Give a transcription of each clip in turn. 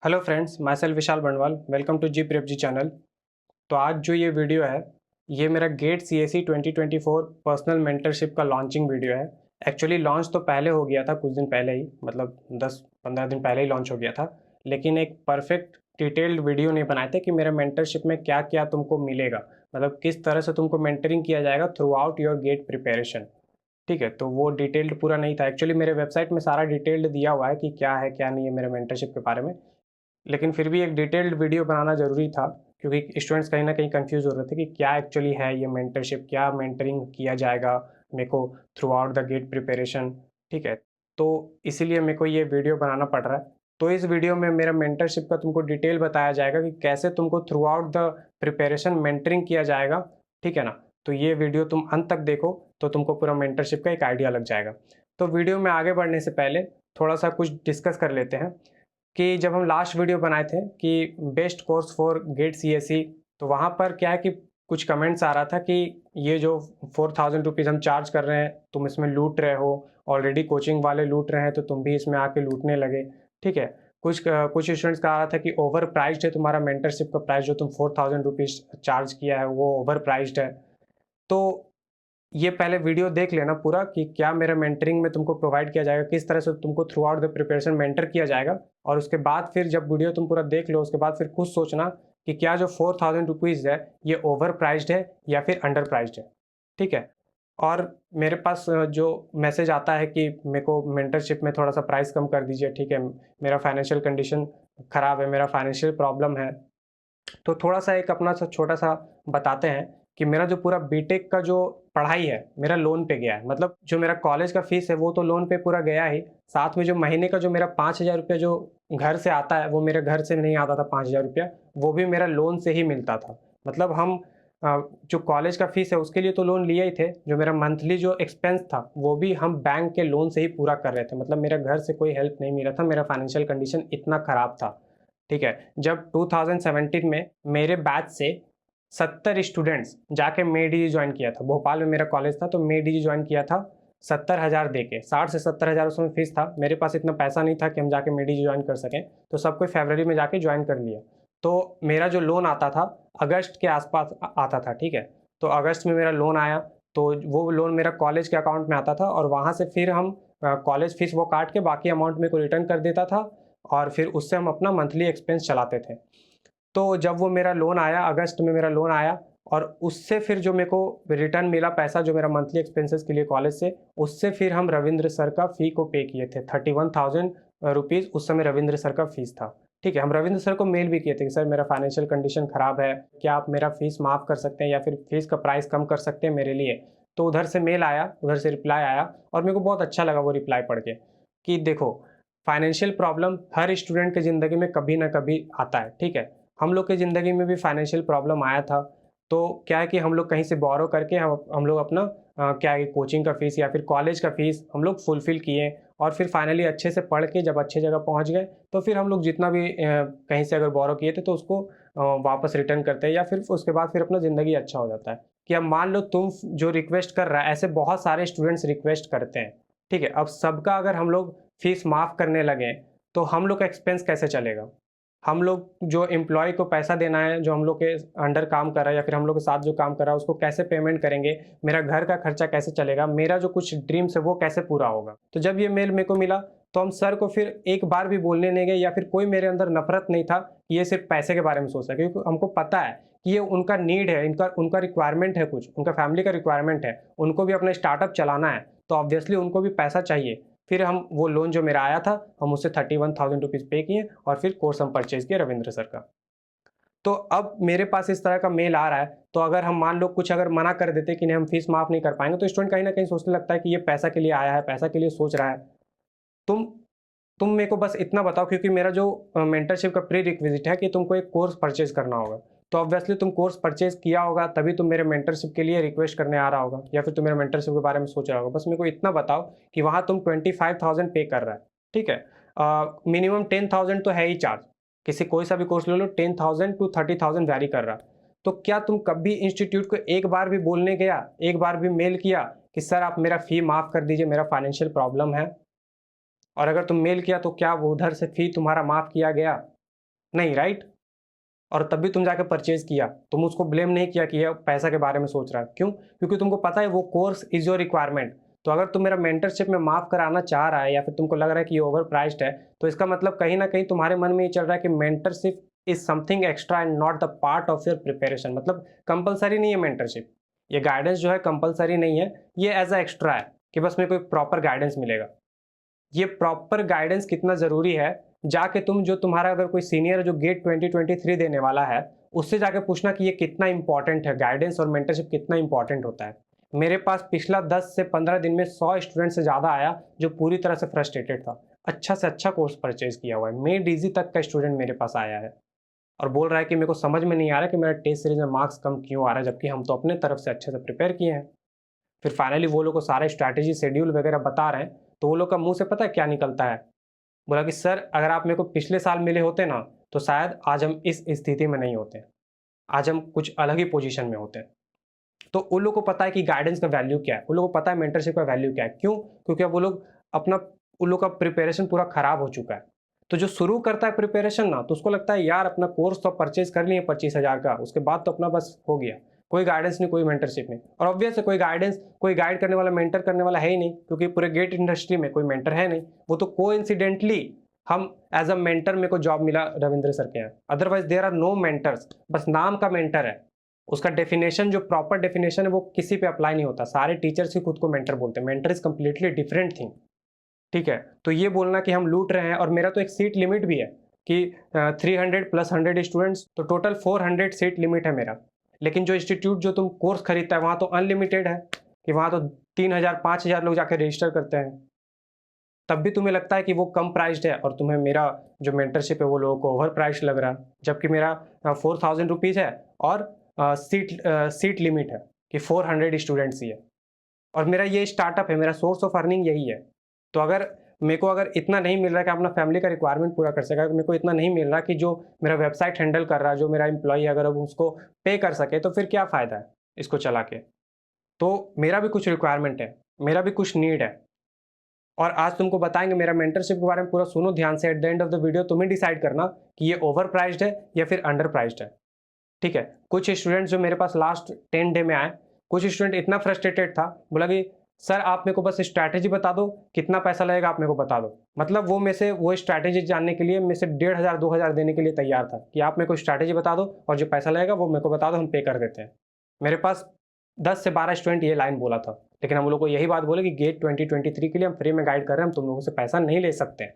Hello friends, myself Vishal Bandwal. Welcome to G prep G channel. तो आज जो ये वीडियो है, ये मेरा GATE C S C 2024 personal mentorship का लॉन्चिंग वीडियो है। एक्चुअली लॉन्च तो पहले हो गया था, कुछ दिन पहले ही, मतलब 10-15 दिन पहले ही लॉन्च हो गया था। लेकिन एक परफेक्ट डिटेल्ड वीडियो नहीं बनाए थे कि मेरा मेंटरशिप में क्या क्या तुमको मिलेगा, मतलब किस तरह से तुमको मेंटरिंग किया जाएगा throughout your GATE preparation. ठीक है, तो वो डिटेल्ड पूरा नहीं था। एक्चुअली मेरे वेबसाइट में सारा डिटेल्ड दिया हुआ है कि क्या है क्या नहीं है मेरे मेंटरशिप के बारे में। लेकिन फिर भी एक डिटेल्ड वीडियो बनाना ज़रूरी था, क्योंकि स्टूडेंट्स कहीं ना कहीं कंफ्यूज हो रहे थे कि क्या एक्चुअली है ये मेंटरशिप, क्या मेंटरिंग किया जाएगा मेरे को throughout the GATE preparation. ठीक है, तो इसीलिए मेरे को ये वीडियो बनाना पड़ रहा है। तो इस वीडियो में मेरा मेंटरशिप का तुमको डिटेल बताया जाएगा कि कैसे तुमको through out the preparation mentoring किया जाएगा। ठीक है ना। तो ये वीडियो तुम अंत तक देखो तो तुमको पूरा मेंटरशिप का एक आइडिया लग जाएगा। तो वीडियो में आगे बढ़ने से पहले थोड़ा सा कुछ डिस्कस कर लेते हैं कि जब हम लास्ट वीडियो बनाए थे कि best course for GATE C S C, तो वहाँ पर क्या है कि कुछ कमेंट्स आ रहा था कि ये जो 4000 रुपीज़ हम चार्ज कर रहे हैं, तुम इसमें लूट रहे हो। ऑलरेडी कोचिंग वाले लूट रहे हैं तो तुम भी इसमें आके लूटने लगे। ठीक है। कुछ स्टूडेंट्स का आ रहा था कि ओवर प्राइस्ड है तुम्हारा मेंटरशिप का प्राइस, जो तुम 4000 रुपीज़ चार्ज किया है वो ओवर प्राइस्ड है। तो ये पहले वीडियो देख लेना पूरा कि क्या मेरे मेंटरिंग में तुमको प्रोवाइड किया जाएगा, किस तरह से तुमको through out the preparation mentor किया जाएगा। और उसके बाद फिर जब वीडियो तुम पूरा देख लो, उसके बाद फिर खुद सोचना कि क्या जो 4000 रुपीज़ है ये ओवर प्राइस्ड है या फिर अंडर प्राइस्ड है। ठीक है। और मेरे पास जो मैसेज आता है कि मेरे को मेंटरशिप में थोड़ा सा प्राइस कम कर दीजिए। ठीक है, मेरा फाइनेंशियल कंडीशन ख़राब है, मेरा फाइनेंशियल प्रॉब्लम है। तो थोड़ा सा एक अपना सा छोटा सा बताते हैं कि मेरा जो पूरा बीटेक का जो पढ़ाई है मेरा लोन पे गया है। मतलब जो मेरा कॉलेज का फीस है वो तो लोन पे पूरा गया ही, साथ में जो महीने का जो मेरा 5000 रुपया जो घर से आता है, वो मेरे घर से नहीं आता था 5000 रुपया, वो भी मेरा लोन से ही मिलता था। मतलब हम जो कॉलेज का फीस है उसके लिए तो लोन लिया ही थे, जो मेरा मंथली जो एक्सपेंस था वो भी हम बैंक के लोन से ही पूरा कर रहे थे। मतलब मेरा घर से कोई हेल्प नहीं मिला था, मेरा फाइनेंशियल कंडीशन इतना ख़राब था। ठीक है। जब 2017 में मेरे बैच से 70 स्टूडेंट्स जाके मे डी ज्वाइन किया था, भोपाल में मेरा कॉलेज था तो मे डी ज्वाइन किया था 70,000 दे के, 60 से 70,000 उसमें फीस था। मेरे पास इतना पैसा नहीं था कि हम जाके मे डी ज्वाइन कर सकें, तो सब कोई फरवरी में जाके ज्वाइन कर लिया। तो मेरा जो लोन आता था अगस्त के आसपास आता था। ठीक है। तो अगस्त में मेरा लोन आया, तो वो लोन मेरा कॉलेज के अकाउंट में आता था और वहाँ से फिर हम कॉलेज फीस वो काट के बाकी अमाउंट मेरे को रिटर्न कर देता था, और फिर उससे हम अपना मंथली एक्सपेंस चलाते थे। तो जब वो मेरा लोन आया, अगस्त में मेरा लोन आया, और उससे फिर जो मेरे को रिटर्न मिला पैसा जो मेरा मंथली एक्सपेंसेस के लिए कॉलेज से, उससे फिर हम रविंद्र सर का फ़ी को पे किए थे। 31,000 रुपीज़ उस समय रविंद्र सर का फ़ीस था। ठीक है। हम रविंद्र सर को मेल भी किए थे कि सर मेरा फाइनेंशियल कंडीशन ख़राब है, क्या आप मेरा फ़ीस माफ़ कर सकते हैं या फिर फ़ीस का प्राइस कम कर सकते हैं मेरे लिए। तो उधर से मेल आया, उधर से रिप्लाई आया, और मेरे को बहुत अच्छा लगा वो रिप्लाई पढ़ के कि देखो, फाइनेंशियल प्रॉब्लम हर स्टूडेंट की ज़िंदगी में कभी ना कभी आता है। ठीक है। हम लोग की ज़िंदगी में भी फाइनेंशियल प्रॉब्लम आया था। तो क्या है कि हम लोग कहीं से बोरो करके हम लोग अपना क्या है कि कोचिंग का फ़ीस या फिर कॉलेज का फ़ीस हम लोग फुलफ़िल किए, और फिर फाइनली अच्छे से पढ़ के जब अच्छे जगह पहुँच गए, तो फिर हम लोग जितना भी कहीं से अगर बोरो किए थे तो उसको वापस रिटर्न करते हैं, या फिर उसके बाद फिर अपना ज़िंदगी अच्छा हो जाता है। कि अब मान लो तुम जो रिक्वेस्ट कर रहा है, ऐसे बहुत सारे स्टूडेंट्स रिक्वेस्ट करते हैं। ठीक है। अब सबका अगर हम लोग फ़ीस माफ़ करने लगें, तो हम लोग का एक्सपेंस कैसे चलेगा? हम लोग जो एम्प्लॉय को पैसा देना है, जो हम लोग के अंडर काम कर रहा है या फिर हम लोग के साथ जो काम कर रहा है, उसको कैसे पेमेंट करेंगे? मेरा घर का खर्चा कैसे चलेगा? मेरा जो कुछ ड्रीम्स है वो कैसे पूरा होगा? तो जब ये मेल मेरे को मिला, तो हम सर को फिर एक बार भी बोलने नहीं गए, या फिर कोई मेरे अंदर नफ़रत नहीं था कि ये सिर्फ़ पैसे के बारे में सोच रहा है, क्योंकि हमको पता है कि ये उनका नीड है, इनका उनका रिक्वायरमेंट है, कुछ उनका फैमिली का रिक्वायरमेंट है, उनको भी अपना स्टार्टअप चलाना है, तो ऑब्वियसली उनको भी पैसा चाहिए। फिर हम वो लोन जो मेरा आया था, हम उससे 31,000 रुपीज़ पे किए, और फिर कोर्स हम परचेज़ किए रविंद्र सर का। तो अब मेरे पास इस तरह का मेल आ रहा है, तो अगर हम मान लो कुछ अगर मना कर देते कि नहीं हम फीस माफ़ नहीं कर पाएँगे, तो स्टूडेंट कहीं न कहीं सोचने लगता है कि ये पैसा के लिए आया है, पैसा के लिए सोच रहा है। तुम तुम मेरे को बस इतना बताओ, क्योंकि मेरा जो मेंटरशिप का प्री रिक्विज़िट है कि तुमको एक कोर्स परचेज़ करना होगा। तो ऑब्वियसली तुम कोर्स परचेज़ किया होगा, तभी तुम मेरे मेंटरशिप के लिए रिक्वेस्ट करने आ रहा होगा, या फिर तुम मेरे मेंटरशिप के बारे में सोच रहा होगा। बस मेरे को इतना बताओ कि वहाँ तुम 25,000 पे कर रहा है। ठीक है। मिनिमम 10,000 तो है ही चार्ज। किसी कोई सा भी कोर्स ले लो, 10,000 टू 30,000 वैरी कर रहा है। तो क्या तुम कभी इंस्टीट्यूट को एक बार भी बोलने गया, एक बार भी मेल किया कि सर आप मेरा फ़ी माफ़ कर दीजिए, मेरा फाइनेंशियल प्रॉब्लम है? और अगर तुम मेल किया तो क्या वो उधर से फ़ी तुम्हारा माफ़ किया गया? नहीं, राइट? और तब भी तुम जाके परचेज किया, तुम उसको ब्लेम नहीं किया कि ये पैसा के बारे में सोच रहा है। क्यों? क्योंकि तुमको पता है वो कोर्स इज योर रिक्वायरमेंट। तो अगर तुम मेरा मेंटरशिप में माफ कराना चाह रहा है या फिर तुमको लग रहा है कि ये ओवर प्राइस्ड है, तो इसका मतलब कहीं ना कहीं तुम्हारे मन में ये चल रहा है कि mentorship is something extra and not the part of your preparation. मतलब कंपलसरी नहीं है मेंटरशिप, ये गाइडेंस जो है कंपलसरी नहीं है, ये एज अ एक्स्ट्रा है कि बस मेरे को एक प्रॉपर गाइडेंस मिलेगा। ये प्रॉपर गाइडेंस कितना ज़रूरी है, जाके तुम जो तुम्हारा अगर कोई सीनियर जो गेट 2023 देने वाला है, उससे जाके पूछना कि ये कितना इंपॉर्टेंट है, गाइडेंस और मेंटरशिप कितना इंपॉर्टेंट होता है। मेरे पास पिछला 10 से 15 दिन में 100 स्टूडेंट से ज़्यादा आया जो पूरी तरह से फ्रस्ट्रेटेड था। अच्छा से अच्छा कोर्स परचेज किया हुआ है, मेड इजी तक का स्टूडेंट मेरे पास आया है और बोल रहा है कि मेरे को समझ में नहीं आ रहा कि मेरा टेस्ट सीरीज में मार्क्स कम क्यों आ रहा है, जबकि हम तो अपने तरफ से अच्छे से प्रिपेयर किए हैं। फिर फाइनली वो लोग को सारे स्ट्रैटेजी शेड्यूल वगैरह बता रहे हैं, तो वो लोग का मुंह से पता है क्या निकलता है? बोला कि सर अगर आप मेरे को पिछले साल मिले होते ना, तो शायद आज हम इस स्थिति में नहीं होते, आज हम कुछ अलग ही पोजीशन में होते। तो उन लोगों को पता है कि गाइडेंस का वैल्यू क्या है, उन लोगों को पता है मेंटरशिप का वैल्यू क्या है। क्यों? क्योंकि अब वो लोग अपना उन लोग का प्रिपरेशन पूरा खराब हो चुका है। तो जो शुरू करता है प्रिपरेशन ना, तो उसको लगता है यार अपना कोर्स तो परचेज कर लिए 25,000 का, उसके बाद तो अपना बस हो गया, कोई गाइडेंस नहीं, कोई मेंटरशिप नहीं। और ऑब्वियस है कोई गाइडेंस, कोई गाइड करने वाला, मेंटर करने वाला है ही नहीं, क्योंकि पूरे गेट इंडस्ट्री में कोई मेंटर है नहीं। वो तो कोइंसिडेंटली हम एज अ मेंटर मेरे को जॉब मिला रविंद्र सर के यहाँ, otherwise there are no mentors, बस नाम का मेंटर है। उसका डेफिनेशन जो प्रॉपर डेफिनेशन है वो किसी पे अप्लाई नहीं होता, सारे टीचर्स ही खुद को मेंटर बोलते हैं। Mentor is completely different thing. ठीक है, तो ये बोलना कि हम लूट रहे हैं, और मेरा तो एक सीट लिमिट भी है कि 300 प्लस 100 स्टूडेंट्स, तो टोटल 400 सीट लिमिट है मेरा। लेकिन जो इंस्टीट्यूट जो तुम कोर्स खरीदता है वहाँ तो अनलिमिटेड है, कि वहाँ तो 3,000 5,000 लोग जाकर रजिस्टर करते हैं। तब भी तुम्हें लगता है कि वो कम प्राइस्ड है और तुम्हें मेरा जो मेंटरशिप है वो लोगों को ओवर प्राइस्ड लग रहा है, जबकि मेरा 4,000 रुपीज़ है और सीट लिमिट है कि 400 स्टूडेंट्स ही है। और मेरा ये स्टार्टअप है, मेरा सोर्स ऑफ अर्निंग यही है। तो अगर मेरे को अगर इतना नहीं मिल रहा है कि अपना फैमिली का रिक्वायरमेंट पूरा कर सके, अगर मेरे को इतना नहीं मिल रहा कि जो मेरा वेबसाइट हैंडल कर रहा है, जो मेरा एम्प्लॉई है, अगर अब उसको पे कर सके, तो फिर क्या फ़ायदा है इसको चला के? तो मेरा भी कुछ रिक्वायरमेंट है, मेरा भी कुछ नीड है। और आज तुमको बताएँगे मेरा मेंटरशिप के बारे में पूरा सुनो ध्यान से, at the end of the video तुम ही डिसाइड करना कि ये ओवर प्राइस्ड है या फिर अंडर प्राइस्ड है। ठीक है? कुछ स्टूडेंट्स जो मेरे पास लास्ट 10 डे में आए, कुछ स्टूडेंट इतना फ्रस्ट्रेटेड था, बोला कि सर आप मेरे को बस स्ट्रैटेजी बता दो, कितना पैसा लगेगा आप मेरे को बता दो। मतलब वो मेरे से वो स्ट्रैटेजी जानने के लिए मेरे से 1,500 2,000 देने के लिए तैयार था कि आप मेरे को स्ट्रैटेजी बता दो और जो पैसा लगेगा वो मेरे को बता दो, हम पे कर देते हैं। मेरे पास 10 से 12 स्टूडेंट ये लाइन बोला था, लेकिन हम लोग को यही बात बोले कि गेट 2023 के लिए हम फ्री में गाइड कर रहे हैं, हम तुम लोगों से पैसा नहीं ले सकते हैं।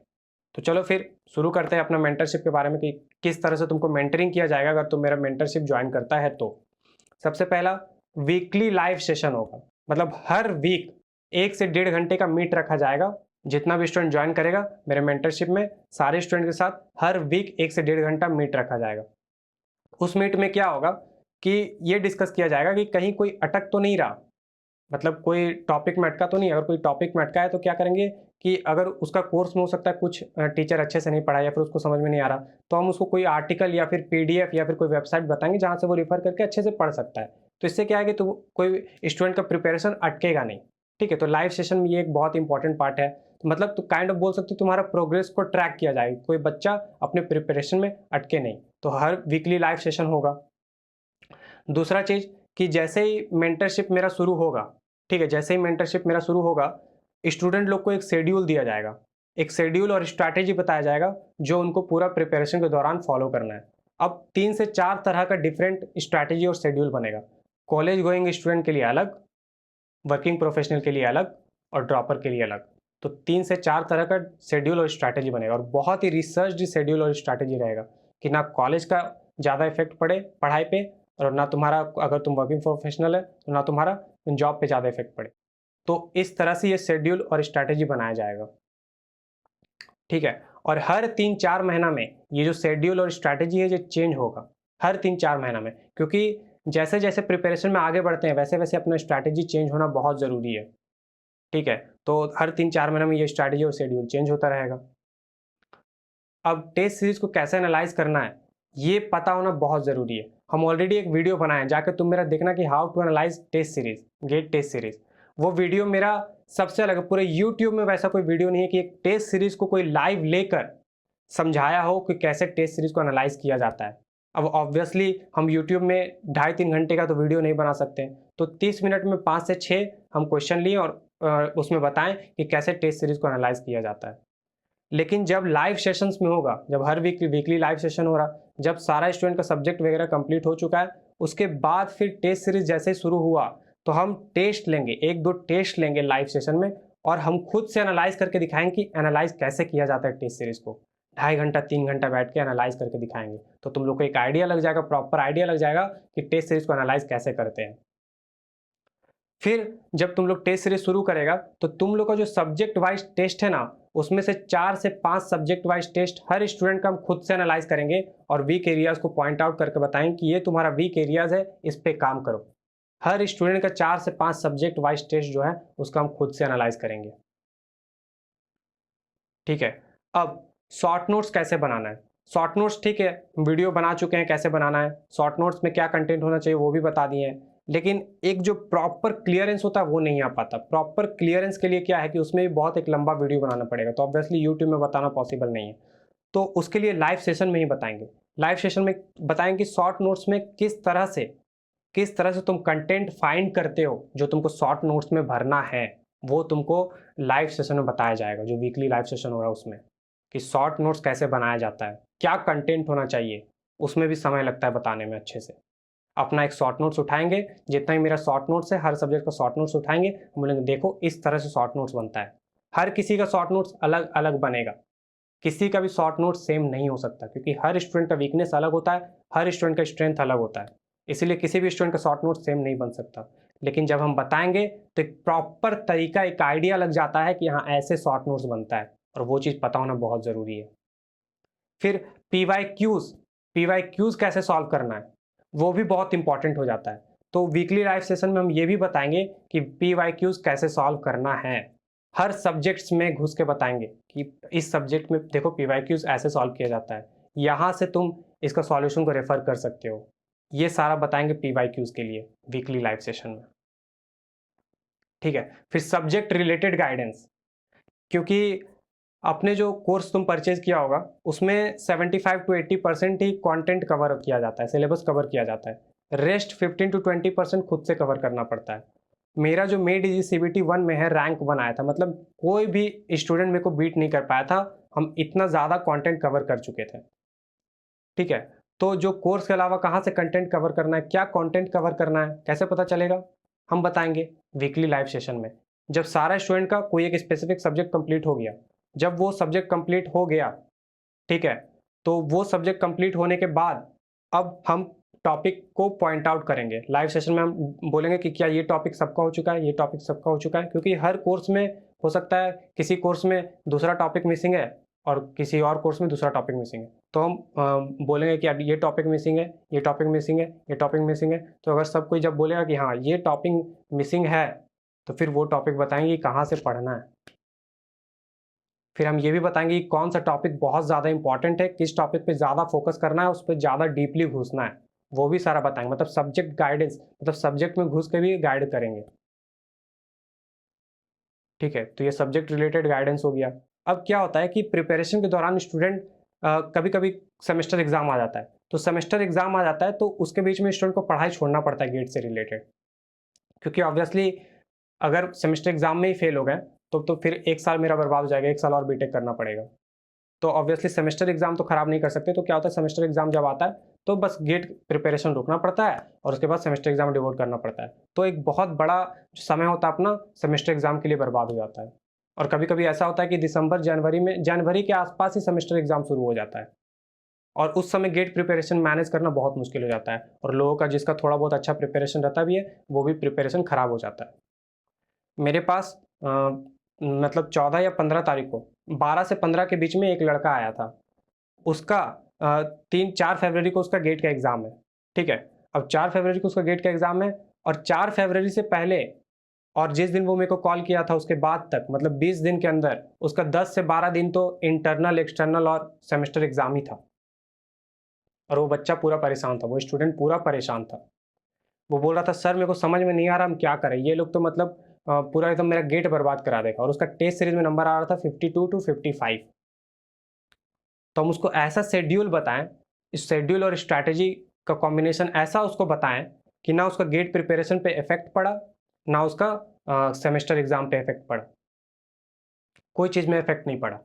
तो चलो फिर शुरू करते हैं अपना मेंटरशिप के बारे में कि किस तरह से तुमको मेंटरिंग किया जाएगा अगर तुम मेरा मेंटरशिप ज्वाइन करता है तो। सबसे पहला, वीकली लाइव सेशन होगा, मतलब हर वीक 1 से 1.5 घंटे का मीट रखा जाएगा। जितना भी स्टूडेंट ज्वाइन करेगा मेरे मेंटरशिप में, सारे स्टूडेंट के साथ हर वीक 1 से 1.5 घंटा मीट रखा जाएगा। उस मीट में क्या होगा कि ये डिस्कस किया जाएगा कि कहीं कोई अटक तो नहीं रहा, मतलब कोई टॉपिक में अटका तो नहीं है। अगर कोई टॉपिक में अटका है तो क्या करेंगे कि अगर उसका कोर्स में हो सकता है कुछ टीचर अच्छे से नहीं पढ़ा या फिर उसको समझ में नहीं आ रहा, तो हम उसको कोई आर्टिकल या फिर पीडीएफ या फिर कोई वेबसाइट बताएंगे जहाँ से वो रिफर करके अच्छे से पढ़ सकता है। तो इससे क्या है कि तो कोई स्टूडेंट का प्रिपरेशन अटकेगा नहीं। ठीक है, तो लाइव सेशन में ये एक बहुत इंपॉर्टेंट पार्ट है। तो मतलब तो काइंड ऑफ बोल सकते हो तुम्हारा प्रोग्रेस को ट्रैक किया जाएगा, कोई बच्चा अपने प्रिपरेशन में अटके नहीं। तो हर वीकली लाइव सेशन होगा। दूसरा चीज़ कि जैसे ही मेंटरशिप मेरा शुरू होगा, ठीक है, जैसे ही मेंटरशिप मेरा शुरू होगा, स्टूडेंट लोग को एक शेड्यूल दिया जाएगा, एक शेड्यूल और स्ट्रैटेजी बताया जाएगा जो उनको पूरा प्रिपरेशन के दौरान फॉलो करना है। अब 3 से 4 तरह का डिफरेंट स्ट्रैटेजी और शेड्यूल बनेगा। कॉलेज गोइंग स्टूडेंट के लिए अलग, वर्किंग प्रोफेशनल के लिए अलग और ड्रॉपर के लिए अलग। तो 3 से 4 तरह का शेड्यूल और स्ट्रैटेजी बनेगा और बहुत ही रिसर्च्ड शेड्यूल और स्ट्रैटेजी रहेगा कि ना कॉलेज का ज़्यादा इफेक्ट पड़े पढ़ाई पे, और ना तुम्हारा, अगर तुम वर्किंग प्रोफेशनल है तो ना तुम्हारा जॉब पे ज़्यादा इफेक्ट पड़े। तो इस तरह से ये शेड्यूल और स्ट्रैटेजी बनाया जाएगा। ठीक है, और हर 3-4 महीना में ये जो शेड्यूल और स्ट्रैटेजी है ये चेंज होगा, हर 3-4 महीना में, क्योंकि जैसे जैसे प्रिपरेशन में आगे बढ़ते हैं वैसे वैसे अपना स्ट्रैटेजी चेंज होना बहुत ज़रूरी है। ठीक है, तो हर 3-4 महीने में ये स्ट्रैटेजी और शेड्यूल चेंज होता रहेगा। अब टेस्ट सीरीज को कैसे एनालाइज करना है ये पता होना बहुत ज़रूरी है। हम ऑलरेडी एक वीडियो बनाए हैं, जाकर तुम मेरा देखना कि how to analyze test series, GATE test series. वो वीडियो मेरा सबसे अलग है, पूरे यूट्यूब में वैसा कोई वीडियो नहीं है कि एक टेस्ट सीरीज को कोई लाइव लेकर समझाया हो कि कैसे टेस्ट सीरीज को एनालाइज किया जाता है। अब ऑब्वियसली हम यूट्यूब में 2.5-3 घंटे का तो वीडियो नहीं बना सकते, तो 30 मिनट में 5 से 6 हम क्वेश्चन लिए और उसमें बताएं कि कैसे टेस्ट सीरीज को एनालाइज किया जाता है। लेकिन जब लाइव सेशंस में होगा, जब हर वीकली लाइव सेशन हो रहा, जब सारा स्टूडेंट का सब्जेक्ट वगैरह कंप्लीट हो चुका है, उसके बाद फिर टेस्ट सीरीज जैसे शुरू हुआ तो हम टेस्ट लेंगे, 1-2 टेस्ट लेंगे लाइव सेशन में और हम खुद से एनालाइज करके दिखाएंगे कि एनालाइज कैसे किया जाता है टेस्ट सीरीज को। 2.5 घंटा 3 घंटा बैठ के एनालाइज करके दिखाएंगे, तो तुम लोग को एक आइडिया लग जाएगा, प्रॉपर आइडिया लग जाएगा कि टेस्ट सीरीज को एनालाइज कैसे करते हैं। फिर जब तुम लोग टेस्ट सीरीज शुरू करेगा तो तुम लोग का जो सब्जेक्ट वाइज टेस्ट है ना, उसमें से 4 से 5 सब्जेक्ट वाइज टेस्ट हर स्टूडेंट का हम खुद से एनालाइज करेंगे और वीक एरियाज को पॉइंट आउट करके बताएंगे कि ये तुम्हारा वीक एरियाज है, इस पे काम करो। हर स्टूडेंट का 4 से 5 सब्जेक्ट वाइज टेस्ट जो है उसका हम खुद से एनालाइज करेंगे। ठीक है। अब शॉर्ट नोट्स कैसे बनाना है। शॉर्ट नोट्स ठीक है, वीडियो बना चुके हैं कैसे बनाना है, शॉर्ट नोट्स में क्या कंटेंट होना चाहिए वो भी बता दिए हैं, लेकिन एक जो प्रॉपर क्लियरेंस होता है वो नहीं आ पाता। प्रॉपर क्लियरेंस के लिए क्या है कि उसमें भी बहुत एक लंबा वीडियो बनाना पड़ेगा, तो ऑब्वियसली यूट्यूब में बताना पॉसिबल नहीं है, तो उसके लिए लाइव सेशन में ही बताएंगे। लाइव सेशन में बताएंगे शॉर्ट नोट्स में किस तरह से तुम कंटेंट फाइंड करते हो जो तुमको शॉर्ट नोट्स में भरना है, वो तुमको लाइव सेशन में बताया जाएगा, जो वीकली लाइव सेशन हो रहा है उसमें, कि शॉर्ट नोट्स कैसे बनाया जाता है, क्या कंटेंट होना चाहिए। उसमें भी समय लगता है बताने में अच्छे से। अपना एक शॉर्ट नोट्स उठाएंगे, जितना ही मेरा शॉर्ट नोट्स है हर सब्जेक्ट का शॉर्ट नोट्स उठाएंगे, हम बोलेंगे देखो इस तरह से शॉर्ट नोट्स बनता है। हर किसी का शॉर्ट नोट्स अलग अलग बनेगा, किसी का भी शॉर्ट नोट्स सेम नहीं हो सकता, क्योंकि हर स्टूडेंट का वीकनेस अलग होता है, हर स्टूडेंट का स्ट्रेंथ अलग होता है, इसीलिए किसी भी स्टूडेंट का शॉर्ट नोट सेम नहीं बन सकता। लेकिन जब हम बताएंगे तो एक प्रॉपर तरीका, एक आइडिया लग जाता है कि हाँ ऐसे शॉर्ट नोट्स बनता है, और वो चीज़ पता होना बहुत ज़रूरी है। फिर पी वाई क्यूज कैसे सॉल्व करना है, वो भी बहुत इंपॉर्टेंट हो जाता है। तो वीकली लाइव सेशन में हम ये भी बताएंगे कि पी वाई क्यूज कैसे सॉल्व करना है। हर सब्जेक्ट्स में घुस के बताएंगे कि इस सब्जेक्ट में देखो पी वाई क्यूज ऐसे सॉल्व किया जाता है, यहाँ से तुम इसका सॉल्यूशन को रेफर कर सकते हो। ये सारा बताएंगे पी वाई क्यूज के लिए वीकली लाइव सेशन में। ठीक है। फिर सब्जेक्ट रिलेटेड गाइडेंस, क्योंकि अपने जो कोर्स तुम परचेज किया होगा उसमें 75 to 80% ही कंटेंट कवर किया जाता है, सिलेबस कवर किया जाता है, रेस्ट 15 to 20% खुद से कवर करना पड़ता है। मेरा जो मे डी जी CBT 1 में है रैंक 1 आया था, मतलब कोई भी स्टूडेंट मेरे को बीट नहीं कर पाया था, हम इतना ज़्यादा कंटेंट कवर कर चुके थे। ठीक है। तो जो कोर्स के अलावा कहाँ से कंटेंट कवर करना है, क्या कंटेंट कवर करना है, कैसे पता चलेगा, हम बताएंगे वीकली लाइव सेशन में। जब सारा स्टूडेंट का कोई एक स्पेसिफिक सब्जेक्ट कंप्लीट हो गया, जब वो सब्जेक्ट कंप्लीट हो गया, ठीक है, तो वो सब्जेक्ट कंप्लीट होने के बाद अब हम टॉपिक को पॉइंट आउट करेंगे लाइव सेशन में। हम बोलेंगे कि क्या ये टॉपिक सबका हो चुका है, ये टॉपिक सबका हो चुका है, क्योंकि हर कोर्स में हो सकता है किसी कोर्स में दूसरा टॉपिक मिसिंग है और किसी और कोर्स में दूसरा टॉपिक मिसिंग है, तो हम बोलेंगे कि अब ये टॉपिक मिसिंग है, ये टॉपिक मिसिंग है, ये टॉपिक मिसिंग है। तो अगर सब कोई जब बोलेगा कि हाँ ये टॉपिक मिसिंग है, तो फिर वो टॉपिक बताएंगे कि कहाँ से पढ़ना है। फिर हम ये भी बताएंगे कि कौन सा टॉपिक बहुत ज़्यादा इंपॉर्टेंट है, किस टॉपिक पे ज़्यादा फोकस करना है, उस पर ज़्यादा डीपली घुसना है, वो भी सारा बताएंगे। मतलब सब्जेक्ट गाइडेंस, मतलब सब्जेक्ट में घुस के भी गाइड करेंगे। ठीक है, तो ये सब्जेक्ट रिलेटेड गाइडेंस हो गया। अब क्या होता है कि प्रिपरेशन के दौरान स्टूडेंट कभी कभी सेमेस्टर एग्जाम आ जाता है, तो सेमेस्टर एग्जाम आ जाता है तो उसके बीच में स्टूडेंट को पढ़ाई छोड़ना पड़ता है गेट से रिलेटेड, क्योंकि ऑब्वियसली अगर सेमेस्टर एग्जाम में ही फेल हो गए तो फिर 1 साल मेरा बर्बाद हो जाएगा, 1 साल और बीटेक करना पड़ेगा। तो ऑब्वियसली सेमेस्टर एग्जाम तो खराब नहीं कर सकते, तो क्या होता है सेमेस्टर एग्जाम जब आता है तो बस गेट प्रिपरेशन रोकना पड़ता है और उसके बाद सेमेस्टर एग्जाम डिवोट करना पड़ता है। तो एक बहुत बड़ा जो समय होता है अपना सेमेस्टर एग्जाम के लिए बर्बाद हो जाता है। और कभी कभी ऐसा होता है कि दिसंबर जनवरी के आसपास ही सेमेस्टर एग्जाम शुरू हो जाता है, और उस समय गेट प्रिपरेशन मैनेज करना बहुत मुश्किल हो जाता है, और लोगों का जिसका थोड़ा बहुत अच्छा प्रिपरेशन रहता भी है वो भी प्रिपरेशन खराब हो जाता है। मेरे पास मतलब 14 या 15 तारीख को 12 से 15 के बीच में एक लड़का आया था, उसका 3-4 फरवरी को उसका गेट का एग्ज़ाम है। ठीक है। अब 4 फरवरी को उसका गेट का एग्ज़ाम है, और 4 फरवरी से पहले और जिस दिन वो मेरे को कॉल किया था उसके बाद तक, मतलब 20 दिन के अंदर उसका 10 से 12 दिन तो इंटरनल, एक्सटर्नल और सेमेस्टर एग्ज़ाम ही था। और वो बच्चा पूरा परेशान था, वो स्टूडेंट पूरा परेशान था। वो बोल रहा था सर मेरे को समझ में नहीं आ रहा हम क्या करें, ये लोग तो मतलब पूरा एकदम मेरा गेट बर्बाद करा देगा। और उसका टेस्ट सीरीज में नंबर आ रहा था 52 to 55। तो हम उसको ऐसा शेड्यूल बताएं, इस शेड्यूल और स्ट्रैटेजी का कॉम्बिनेशन ऐसा उसको बताएं कि ना उसका गेट प्रिपरेशन पे इफेक्ट पड़ा, ना उसका सेमेस्टर एग्जाम पे इफेक्ट पड़ा, कोई चीज़ में इफेक्ट नहीं पड़ा।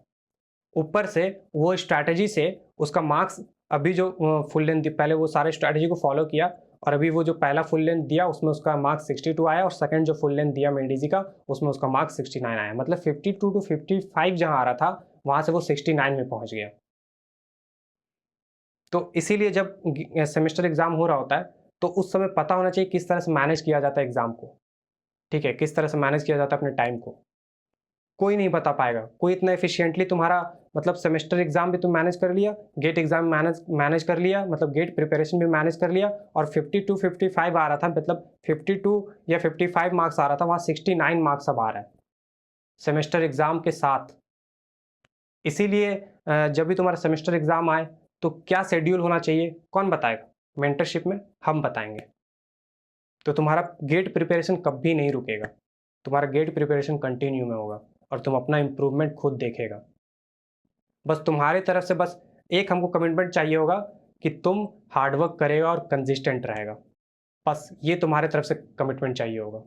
ऊपर से वो स्ट्रैटेजी से उसका मार्क्स अभी जो फुल लेंथ, पहले वो सारे स्ट्रैटेजी को फॉलो किया और अभी वो जो पहला फुल लेंथ दिया उसमें उसका मार्क्स 62 आया, और सेकंड जो फुल लेंथ दिया मेंडिजी का उसमें उसका मार्क्स 69 आया। मतलब 52 टू 55 जहां आ रहा था वहां से वो 69 में पहुंच गया। तो इसीलिए जब सेमेस्टर एग्जाम हो रहा होता है तो उस समय पता होना चाहिए किस तरह से मैनेज किया जाता है एग्जाम को, ठीक है, किस तरह से मैनेज किया जाता है अपने टाइम को। कोई नहीं बता पाएगा, कोई इतना एफिशिएंटली तुम्हारा, मतलब सेमेस्टर एग्जाम भी तुम मैनेज कर लिया, गेट एग्जाम मैनेज कर लिया, मतलब गेट प्रिपरेशन भी मैनेज कर लिया, और 52 55 आ रहा था, मतलब 52 या 55 मार्क्स आ रहा था, वहां 69 मार्क्स अब आ रहा है सेमेस्टर एग्जाम के साथ। इसीलिए जब भी तुम्हारा सेमेस्टर एग्जाम आए तो क्या शेड्यूल होना चाहिए कौन बताएगा? मेंटरशिप में हम बताएंगे। तो तुम्हारा गेट प्रिपरेशन कभी नहीं रुकेगा, तुम्हारा गेट प्रिपरेशन कंटिन्यू में होगा और तुम अपना इंप्रूवमेंट खुद देखेगा। बस तुम्हारी तरफ से बस एक हमको कमिटमेंट चाहिए होगा कि तुम हार्डवर्क करेगा और कंसिस्टेंट रहेगा, बस ये तुम्हारे तरफ से कमिटमेंट चाहिए होगा।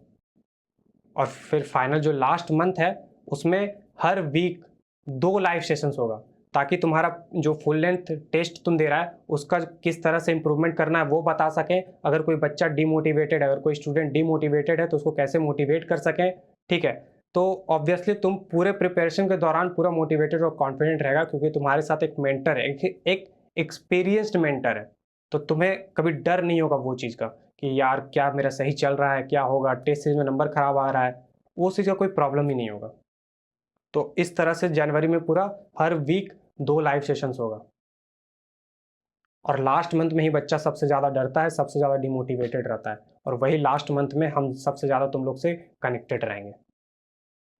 और फिर फाइनल जो लास्ट मंथ है उसमें हर वीक 2 लाइव सेशंस होगा, ताकि तुम्हारा जो फुल लेंथ टेस्ट तुम दे रहा है उसका किस तरह से इंप्रूवमेंट करना है वो बता सकें। अगर कोई बच्चा डिमोटिवेटेड है, अगर कोई स्टूडेंट डिमोटिवेटेड है तो उसको कैसे मोटिवेट कर सकें, ठीक है। तो ऑब्वियसली तुम पूरे प्रिपरेशन के दौरान पूरा मोटिवेटेड और कॉन्फिडेंट रहेगा, क्योंकि तुम्हारे साथ एक मेंटर है, एक एक्सपीरियंस्ड मेंटर है। तो तुम्हें कभी डर नहीं होगा वो चीज़ का कि यार क्या मेरा सही चल रहा है, क्या होगा, टेस्ट सीरीज में नंबर खराब आ रहा है, वो चीज़ का कोई प्रॉब्लम ही नहीं होगा। तो इस तरह से जनवरी में पूरा हर वीक 2 लाइव सेशंस होगा। और लास्ट मंथ में ही बच्चा सबसे ज़्यादा डरता है, सबसे ज़्यादा डिमोटिवेटेड रहता है, और वही लास्ट मंथ में हम सबसे ज़्यादा तुम लोग से कनेक्टेड रहेंगे।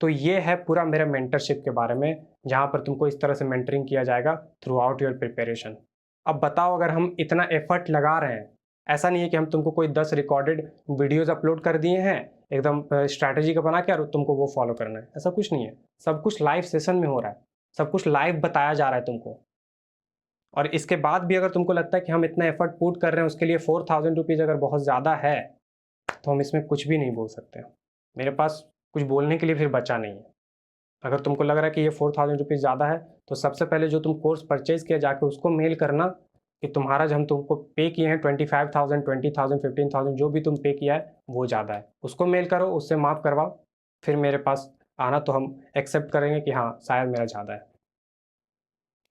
तो ये है पूरा मेरा मेंटरशिप के बारे में, जहाँ पर तुमको इस तरह से मेंटरिंग किया जाएगा थ्रू आउट योर प्रिपरेशन। अब बताओ, अगर हम इतना एफर्ट लगा रहे हैं, ऐसा नहीं है कि हम तुमको कोई 10 रिकॉर्डेड वीडियोज अपलोड कर दिए हैं एकदम स्ट्रैटेजी का बना के और तुमको वो फॉलो करना है, ऐसा कुछ नहीं है। सब कुछ लाइव सेशन में हो रहा है, सब कुछ लाइव बताया जा रहा है तुमको। और इसके बाद भी अगर तुमको लगता है कि हम इतना एफर्ट पुट कर रहे हैं उसके लिए 4000 रुपीज़ अगर बहुत ज़्यादा है, तो हम इसमें कुछ भी नहीं बोल सकते। मेरे पास कुछ बोलने के लिए फिर बचा नहीं है। अगर तुमको लग रहा है कि ये 4000 रुपीज़ ज़्यादा है, तो सबसे पहले जो तुम कोर्स परचेज किया जाके उसको मेल करना कि तुम्हारा जो हम तुमको पे किए हैं 25,000 20,000 15,000 जो भी तुम पे किया है वो ज़्यादा है, उसको मेल करो, उससे माफ़ करवाओ, फिर मेरे पास आना, तो हम एक्सेप्ट करेंगे कि हाँ शायद मेरा ज़्यादा है।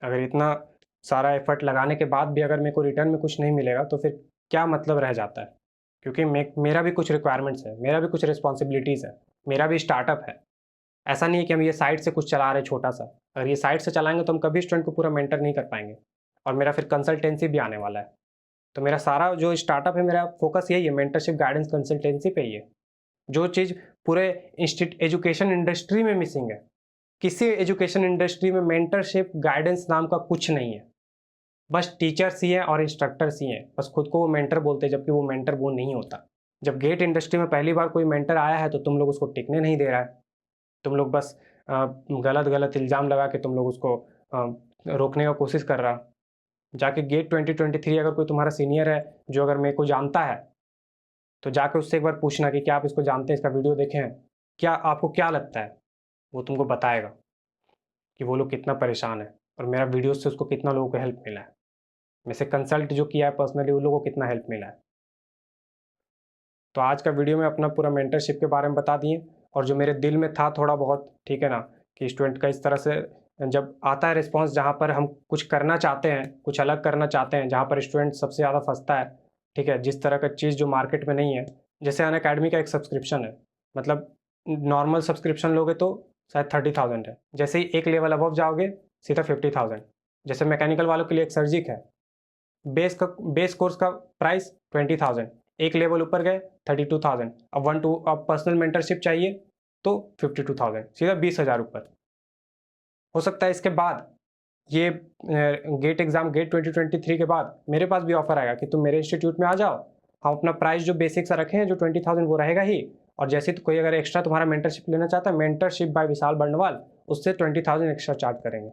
अगर इतना सारा एफर्ट लगाने के बाद भी अगर मेरे को रिटर्न में कुछ नहीं मिलेगा तो फिर क्या मतलब रह जाता है? क्योंकि मेरा भी कुछ रिक्वायरमेंट्स है, मेरा भी कुछ रिस्पॉन्सिबिलिटीज़ है, मेरा भी स्टार्टअप है। ऐसा नहीं है कि हम ये साइड से कुछ चला रहे छोटा सा। अगर ये साइड से चलाएंगे तो हम कभी स्टूडेंट को पूरा मेंटर नहीं कर पाएंगे, और मेरा फिर कंसल्टेंसी भी आने वाला है। तो मेरा सारा जो स्टार्टअप है, मेरा फोकस यही है, मेंटरशिप गाइडेंस कंसल्टेंसी पे ही है। जो चीज़ पूरे एजुकेशन इंडस्ट्री में मिसिंग है, किसी एजुकेशन इंडस्ट्री में मेंटरशिप गाइडेंस नाम का कुछ नहीं है। बस टीचर्स ही हैं और इंस्ट्रक्टर्स ही हैं, बस खुद को वो मेंटर बोलते हैं, जबकि वो मेंटर वो नहीं होता। जब गेट इंडस्ट्री में पहली बार कोई मेंटर आया है तो तुम लोग उसको टिकने नहीं दे रहा है, तुम लोग बस गलत गलत इल्ज़ाम लगा के तुम लोग उसको रोकने का कोशिश कर रहा। जाके गेट 2023 अगर कोई तुम्हारा सीनियर है जो अगर मेरे को जानता है, तो जाके उससे एक बार पूछना कि क्या आप इसको जानते हैं, इसका वीडियो देखे हैं, क्या आपको क्या लगता है, वो तुमको बताएगा कि वो लोग कितना परेशान है और मेरा वीडियो से उसको कितना लोगों को हेल्प मिला है, मेरे से कंसल्ट जो किया है पर्सनली उन लोगों को कितना हेल्प मिला है। तो आज का वीडियो में अपना पूरा मेंटरशिप के बारे में बता दिए, और जो मेरे दिल में था थोड़ा बहुत, ठीक है ना, कि स्टूडेंट का इस तरह से जब आता है रिस्पांस, जहाँ पर हम कुछ करना चाहते हैं, कुछ अलग करना चाहते हैं, जहाँ पर स्टूडेंट सबसे ज़्यादा फंसता है, ठीक है, जिस तरह का चीज़ जो मार्केट में नहीं है। जैसे अनअकैडमी का एक सब्सक्रिप्शन है, मतलब नॉर्मल सब्सक्रिप्शन लोगे तो शायद 30,000 है, जैसे ही एक लेवल अबव जाओगे सीधा 50,000। जैसे मैकेनिकल वालों के लिए एक सर्जिक है, बेस कोर्स का प्राइस 20,000, एक लेवल ऊपर गए 32,000, अब पर्सनल मेंटरशिप चाहिए तो 52,000, सीधा 20,000 ऊपर। हो सकता है इसके बाद ये गेट एग्जाम, गेट 2023 के बाद मेरे पास भी ऑफर आएगा कि तुम मेरे इंस्टीट्यूट में आ जाओ, हम अपना प्राइस जो बेसिक सा रखे हैं जो 20,000 वो रहेगा ही, और जैसे तो कोई अगर एक्स्ट्रा तुम्हारा मेंटरशिप लेना चाहता है, मेंटरशिप बाय विशाल बर्नवाल, उससे 20,000 एक्स्ट्रा चार्ज करेंगे।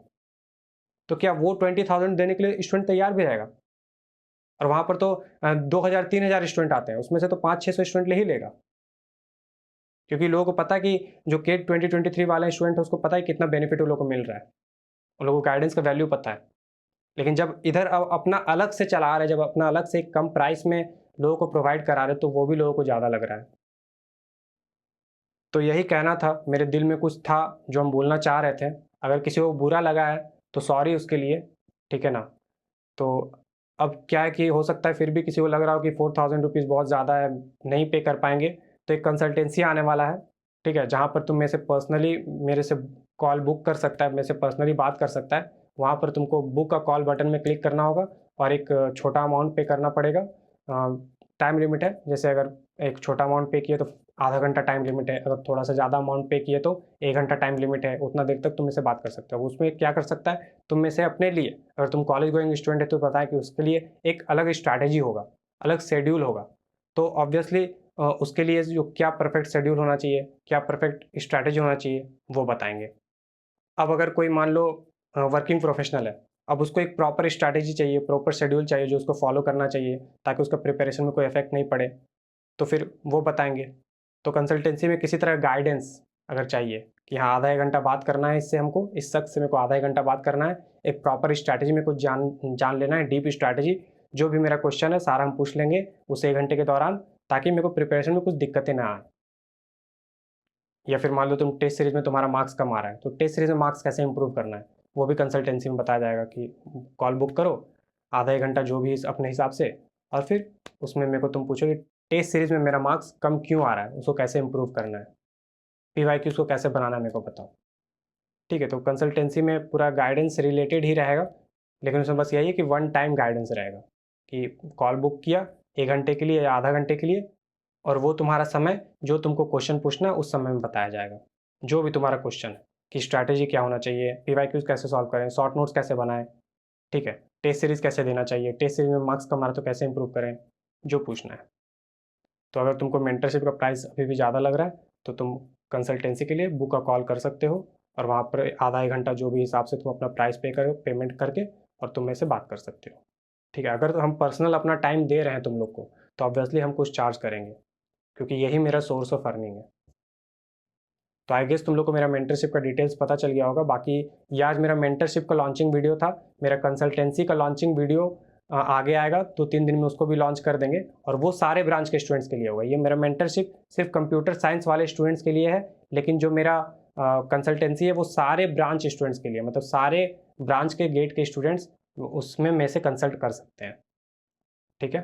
तो क्या वो 20,000 देने के लिए स्टूडेंट तैयार भी रहेगा? और वहाँ पर तो 2,000-3,000 स्टूडेंट आते हैं, उसमें से तो 500-600 स्टूडेंट ले ही लेगा। क्योंकि लोगों को पता है कि जो गेट 2023 वाला स्टूडेंट है उसको पता है कितना बेनिफिट उन लोगों को मिल रहा है। उन लोगों को गाइडेंस का वैल्यू पता है। लेकिन जब इधर अपना अलग से चला रहे, जब अपना अलग से कम प्राइस में लोगों को प्रोवाइड करा रहे, तो वो भी लोगों को ज़्यादा लग रहा है। तो यही कहना था, मेरे दिल में कुछ था जो हम बोलना चाह रहे थे। अगर किसी को बुरा लगा है तो सॉरी उसके लिए, ठीक है ना? तो अब क्या है कि हो सकता है फिर भी किसी को लग रहा हो कि 4,000 रुपीज़ बहुत ज़्यादा है, नहीं पे कर पाएंगे, तो एक कंसल्टेंसी आने वाला है, ठीक है, जहाँ पर तुम मेरे से पर्सनली मेरे से कॉल बुक कर सकता है, मेरे से पर्सनली बात कर सकता है। वहाँ पर तुमको बुक का कॉल बटन में क्लिक करना होगा और एक छोटा अमाउंट पे करना पड़ेगा। टाइम लिमिट है, जैसे अगर एक छोटा अमाउंट पे किए तो आधा घंटा टाइम लिमिट है, अगर थोड़ा सा ज़्यादा अमाउंट पे किए तो 1 घंटा टाइम लिमिट है। उतना देर तक तुम मेरे से बात कर सकते हो। उसमें क्या कर सकता है, तुम में से अपने लिए, अगर तुम कॉलेज गोइंग स्टूडेंट है तो पता है कि उसके लिए एक अलग स्ट्रैटेजी होगा, अलग शेड्यूल होगा। तो ऑब्वियसली उसके लिए जो क्या परफेक्ट शेड्यूल होना चाहिए, क्या परफेक्ट स्ट्रैटेजी होना चाहिए, वो बताएंगे। अब अगर कोई मान लो वर्किंग प्रोफेशनल है, अब उसको एक प्रॉपर स्ट्रैटेजी चाहिए, प्रॉपर शेड्यूल चाहिए जो उसको फॉलो करना चाहिए ताकि उसका प्रिपरेशन में कोई इफेक्ट नहीं पड़े, तो फिर वो बताएंगे। तो कंसल्टेंसी में किसी तरह गाइडेंस अगर चाहिए कि हाँ आधा एक घंटा बात करना है इससे, हमको इस शख्स से मेरे को आधा एक घंटा बात करना है, एक प्रॉपर स्ट्रैटेजी मेरे को जान लेना है, डीप स्ट्रैटेजी, जो भी मेरा क्वेश्चन है सारा हम पूछ लेंगे उस 1 घंटे के दौरान, ताकि मेरे को प्रिपरेशन में कुछ दिक्कतें ना आए। या फिर मान लो तुम टेस्ट सीरीज में तुम्हारा मार्क्स कम आ रहा है, तो टेस्ट सीरीज में मार्क्स कैसे इंप्रूव करना है, वो भी कंसल्टेंसी में बताया जाएगा कि कॉल बुक करो, आधा एक घंटा जो भी अपने हिसाब से, और फिर उसमें मेरे को तुम पूछो कि टेस्ट सीरीज में मेरा मार्क्स कम क्यों आ रहा है, उसको कैसे इंप्रूव करना है, पीवाईक्यू उसको कैसे बनाना है मेरे को बताओ। ठीक है, तो कंसल्टेंसी में पूरा गाइडेंस रिलेटेड ही रहेगा, लेकिन उसमें बस यही है कि वन टाइम गाइडेंस रहेगा कि कॉल बुक किया 1 घंटे के लिए या आधा घंटे के लिए, और वो तुम्हारा समय जो तुमको क्वेश्चन पूछना है उस समय में बताया जाएगा, जो भी तुम्हारा क्वेश्चन है कि स्ट्रैटेजी क्या होना चाहिए, पीवाईक्यूज कैसे सॉल्व करें, शॉर्ट नोट्स कैसे बनाएं, ठीक है, टेस्ट सीरीज कैसे देना चाहिए, टेस्ट सीरीज में मार्क्स कम आ रहा तो कैसे इंप्रूव करें, जो पूछना है। तो अगर तुमको मेंटरशिप का प्राइस अभी भी ज़्यादा लग रहा है तो तुम कंसल्टेंसी के लिए बुक का कॉल कर सकते हो, और वहाँ पर आधा एक घंटा जो भी हिसाब से तुम अपना प्राइस पे करो, पेमेंट करके, और तुम मेरे से बात कर सकते हो। ठीक है, अगर हम पर्सनल अपना टाइम दे रहे हैं तुम लोग को तो ऑब्वियसली हम कुछ चार्ज करेंगे, क्योंकि यही मेरा सोर्स ऑफ अर्निंग है। तो आई गेस तुम लोग को मेरा मेंटरशिप का डिटेल्स पता चल गया होगा। बाकी ये आज मेरा मेंटरशिप का लॉन्चिंग वीडियो था। मेरा कंसल्टेंसी का लॉन्चिंग वीडियो आगे आएगा, 2-3 दिन में उसको भी लॉन्च कर देंगे, और वो सारे ब्रांच के स्टूडेंट्स के लिए होगा। ये मेरा मेंटरशिप सिर्फ कंप्यूटर साइंस वाले स्टूडेंट्स के लिए है, लेकिन जो मेरा कंसल्टेंसी है वो सारे ब्रांच स्टूडेंट्स के लिए, मतलब सारे ब्रांच के गेट के स्टूडेंट्स उसमें में से कंसल्ट कर सकते हैं। ठीक है,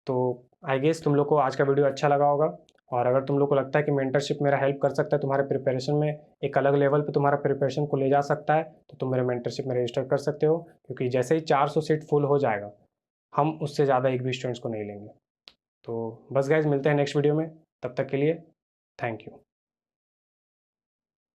तो आई गेस तुम लोग को आज का वीडियो अच्छा लगा होगा, और अगर तुम लोग को लगता है कि मेंटरशिप मेरा हेल्प कर सकता है तुम्हारे प्रिपरेशन में, एक अलग लेवल पे तुम्हारा प्रिपरेशन को ले जा सकता है, तो तुम मेरे मेंटरशिप में रजिस्टर कर सकते हो, क्योंकि जैसे ही 400 सीट फुल हो जाएगा हम उससे ज़्यादा एक भी स्टूडेंट्स को नहीं लेंगे। तो बस गाइज, मिलते हैं नेक्स्ट वीडियो में, तब तक के लिए थैंक यू।